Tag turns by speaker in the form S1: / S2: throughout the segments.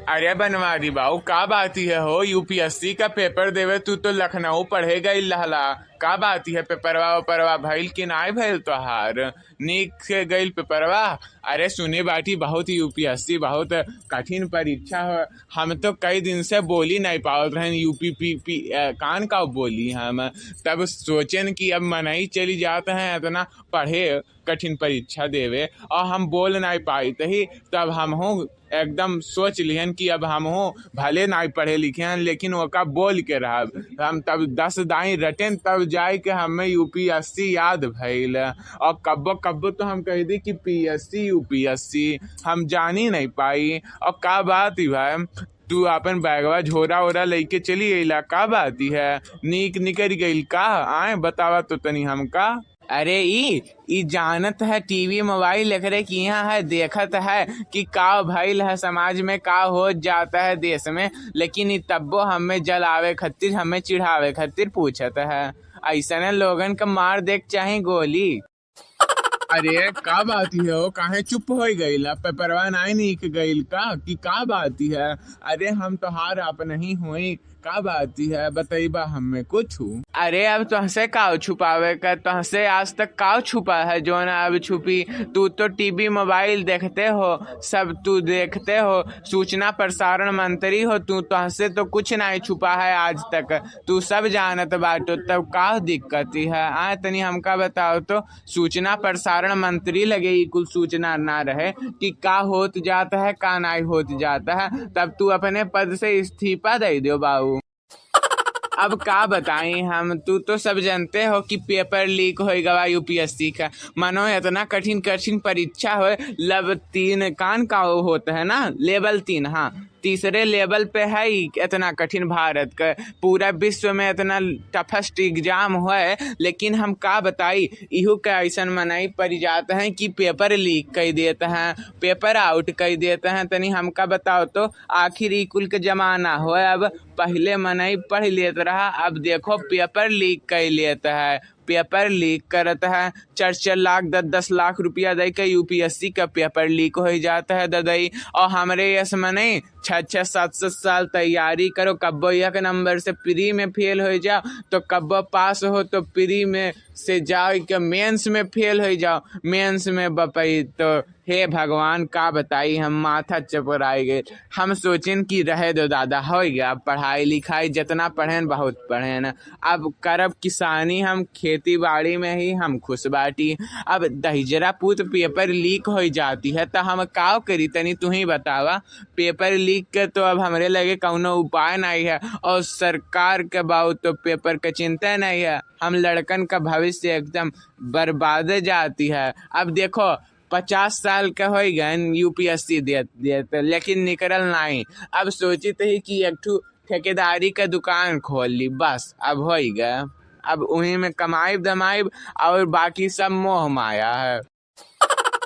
S1: अरे बनवारी बाबू का बाती है हो यूपीएससी का पेपर देवे तू तो लखनऊ पढ़े गई लहला। का बाती है पेपरवा ओपरवा भइल कि नाय भइल तोहार नीक से गईल पेपरवा। अरे सुने बाटी बहुत यूपीएससी बहुत कठिन परीक्षा हो। हम तो कई दिन से बोली नहीं पावत रहे यूपी कान का बोली हम तब सोचेन कि अब मनई चली जाते हैं इतना पढ़े कठिन परीक्षा देवे और हम बोल नहीं पाई तही तब हम हूँ एकदम सोच लिहन कि अब हम हो भले नहीं पढ़े लिखे हैं लेकिन वो का बोल के रहा हम तब 10 दाई रटेन तब जाए के हमें यूपीएससी याद भइल और कब्बो कब्बो तो हम कह दी कि पीएससी यूपीएससी हम जानी नहीं पाई। और का बात ही भाई तू अपन बैगवा झोरा ओरा लेके चली गईला का बात ही है नीक निकल गई का आए बतावा तो तनी हमका। अरे ई जानत है टीवी मोबाइल एकरे की यहाँ है देखत है कि का भइल है समाज में का हो जाता है देश में लेकिन तब्बो हमें जलावे खातिर हमें चिढ़ावे खातिर पूछत है ऐसा लोगन का मार देख चाहे गोली। अरे का बात है हो काहे चुप हो गईला पेपरवा नहीं नीक गईल का बात है। अरे हम तो हार आप नहीं हुई का बात है बताइबा हमें कुछ। अरे अब तुहसे काव छुपावे का तुहसे आज तक काव छुपा है जो ना अब छुपी। तू तो टीवी मोबाइल देखते हो सब तू देखते हो सूचना प्रसारण मंत्री हो तू तुहसे तो कुछ नहीं छुपा है आज तक तू सब जानत बाटो तब का दिक्कत है। आ तनी हमका बताओ तो सूचना प्रसारण मंत्री लगे कुल सूचना ना रहे कि का होत जाता है का नहीं होत जाता है तब तू अपने पद से इस्तीफा दे दो बाबू। अब का बताएं हम तू तो सब जानते हो कि पेपर लीक हो गवा यूपीएससी का मानो इतना कठिन परीक्षा हो लब 3 कान का होता है ना लेवल 3 हाँ तीसरे लेवल पे है इतना कठिन भारत का पूरा विश्व में इतना टफेस्ट एग्जाम है लेकिन हम का बताई इहू का ऐसा मनाई पड़ जाते हैं कि पेपर लीक कर देते हैं पेपर आउट कर देते हैं तनी हमका बताओ तो आखिर कुल के जमाना हो अब पहले मनाई पढ़ लेता रहा अब देखो पेपर लीक कर लेता है पेपर लीक करता है 4 लाख 10 लाख रुपया दे के यूपीएससी का पेपर लीक हो जाता है ददई और हमारे यस में नहीं 6 7 साल तैयारी करो कब्बो एक नंबर से प्री में फेल हो जाओ तो कब्बो पास हो तो प्री में से जाओ कि मेंस में फेल हो जाओ मेंस में बपई तो हे भगवान का बताई हम माथा चपराई गए। हम सोचें कि रहे दो दादा हो गया पढ़ाई लिखाई जितना पढ़ें बहुत पढ़ें अब करब किसानी हम खेती बाड़ी में ही हम खुश बाटी। अब दहिजरा पूत पेपर लीक हो जाती है तो हम का करी तनी तू ही बतावा पेपर लीक के तो अब हमरे लगे कौनो उपाय नहीं है और सरकार के बाबू तो पेपर का चिंता नहीं है हम लड़कन का भविष्य एकदम बर्बाद जाती है। अब देखो 50 साल का हो गए यूपीएससी देते लेकिन निकल नहीं अब सोची ही कि एक ठेकेदारी का दुकान खोल ली बस अब हो गया अब उन्हीं में कमाइब दमाइब और बाकी सब मोह माया है।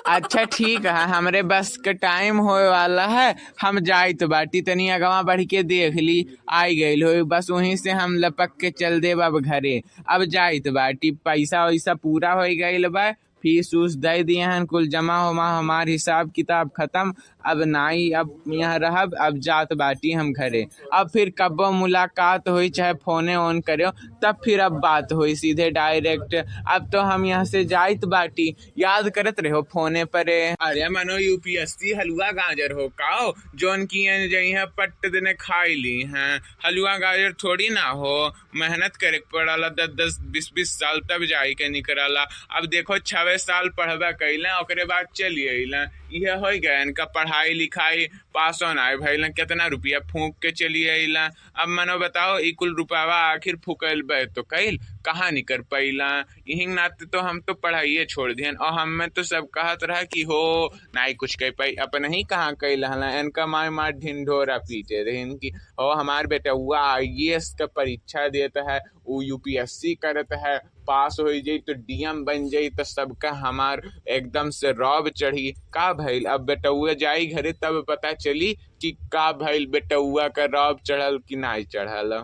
S1: अच्छा ठीक है हमरे बस का टाइम होए वाला है हम जाए तो बाटी तनी अगवा बढ़ के देख ली आई गई हो बस वहीं से हम लपक के चल दे अब घरे अब जाए तो बाटी पैसा वैसा पूरा हो गई बा फीस उस दे दिए हैं कुल जमा हुआ हमार हिसाब किताब खत्म अब नाई अब यहाँ रहब अब जात बाटी हम घरे अब फिर कब मुलाकात हुई चाहे फोने ऑन करो तब फिर अब बात हुई सीधे डायरेक्ट अब तो हम यहाँ से जाइत बाटी याद करत रहो फोने पर। अरे मनो यूपीएससी हलवा गाजर हो काओ जोन की जही पट्ट दिन खाई ली हैं हलवा गाजर थोड़ी ना हो मेहनत करे पड़ाला 10-10 20-20 साल तब जाई के निकला। अब देखो 6 साल पढ़बा कैला ओकरे बाद चली अला यह हो गया इनका पढ़ाई लिखाई पास होना है भैया कितना रुपया फूंक के चली अला। अब मनो बताओ कुल रुपयावा आखिर फूकल बे तो कैल कहाँ निकर पैला यही नाते तो हम तो पढ़ाइए छोड़ दियन और हमें तो सब कहत रहा कि हो नाई कुछ कह पाई अपन ही कहाँ कैल इनका मार ढिंढोरा पीटे रहे इनकी हो हमार बेटा हुआ IAS का परीक्षा देता है वो यूपीएससी करता है पास हो जाई तो डीएम बन जाई तो सबका हमार एकदम से रौब चढ़ी का भइल। अब बेटुआ जाई घरे तब पता चली कि का भइल बेटुआ का रौब चढ़ल कि नहीं चढ़ल।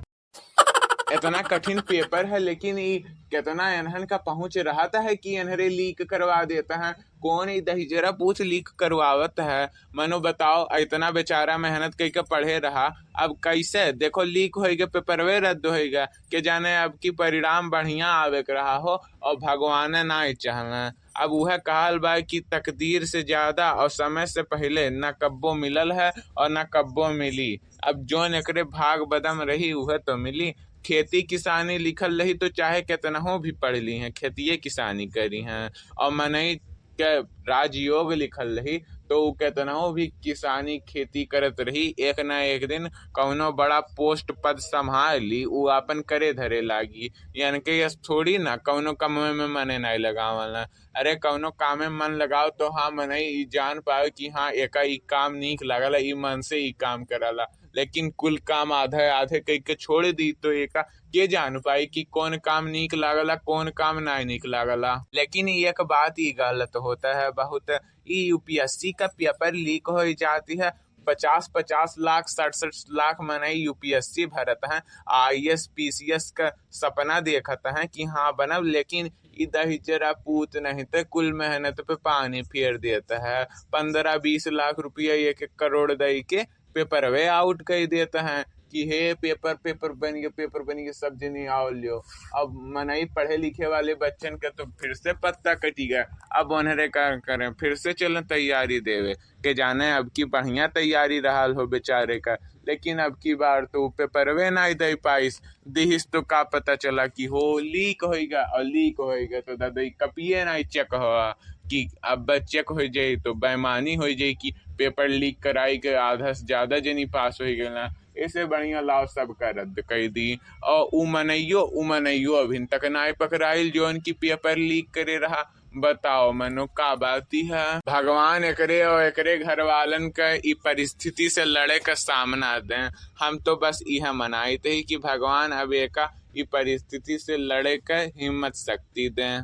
S1: इतना कठिन पेपर है, लेकिन ये कितना इन्हन का पहुंच रहता है कि इन्हरे लीक करवा देता है। कौन ही दहिजरा पूछ लीक करवावत है? मनो बताओ, इतना बेचारा मेहनत करके पढ़े रहा, अब कैसे देखो लीक होएगा, पेपरवे रद्द होएगा। के जाने अब की परिणाम बढ़िया आवे के रहा हो और भगवान ना चाहना। अब वह कहल बा कि तकदीर से ज्यादा और समय से पहले न कब्बो मिलल है और न कब्बो मिली। अब जो एकरे भाग बदम रही वह तो मिली। खेती किसानी लिखल रही तो चाहे कितना हो भी पढ़ ली हैं, खेतिए किसानी करी हैं। और मनई के राजयोग लिखल रही तो कितना हो भी किसानी खेती करत रही। एक ना एक दिन कौनो बड़ा पोस्ट पद संभाल ली, वो अपन करे धरे लागी। यानी कि यस थोड़ी ना कौनो काम में मने नहीं लगावल। अरे कौनो काम में मन लगाओ तो हाँ मनई जान पाए कि हाँ एका ई काम नीक लागला, ई मन से ई काम करला। लेकिन कुल काम आधे आधे कई के छोड़ दी तो एका के जान पाई कि कौन काम नीक लागला कौन काम नहीं नीक लागला। लेकिन एक बात ही गलत होता है बहुत, ये यूपीएससी का पेपर लीक हो जाती है। 50-50 लाख 67 लाख मनई यूपीएससी भरत हैं, आईएएस पीसीएस का सपना देखता है कि हाँ बनब, लेकिन इधर जरा पूत नहीं तो कुल मेहनत पे पानी फेर देता है। 15-20 लाख रुपया 1-1 करोड़ दे के पेपर वे आउट कर देते हैं कि हे पेपर बन गए सब जनी आओ लियो। अब मनई पढ़े लिखे वाले बच्चन का तो फिर से पत्ता कटी गया। अब उन्हें क्या करें, फिर से चलें तैयारी देवे के जाने अब की बढ़िया तैयारी रहा हो बेचारे का। लेकिन अब की बार तो पेपरवे नहीं दे पाइस दिहिस तो का पता चला कि हो लीक होएगा, और लीक होएगा तो दादा कपिए नहीं चेक हुआ कि अब चेक हो जाए तो बेईमानी हो जाए कि पेपर लीक कराई के आधा से ज्यादा जनी पास हो गए ना। ऐसे बढ़िया लाभ सबका रद्द कर दी। और उमनइयो अभी तक नाय पकड़ाइल जो उनकी पेपर लीक करे रहा। बताओ मनो का बात है। भगवान एकरे और एकरे घर वालन का ई परिस्थिति से लड़े का सामना दें। हम तो बस यह मनाते ही कि भगवान अब एका ई परिस्थिति से लड़े का हिम्मत शक्ति दें।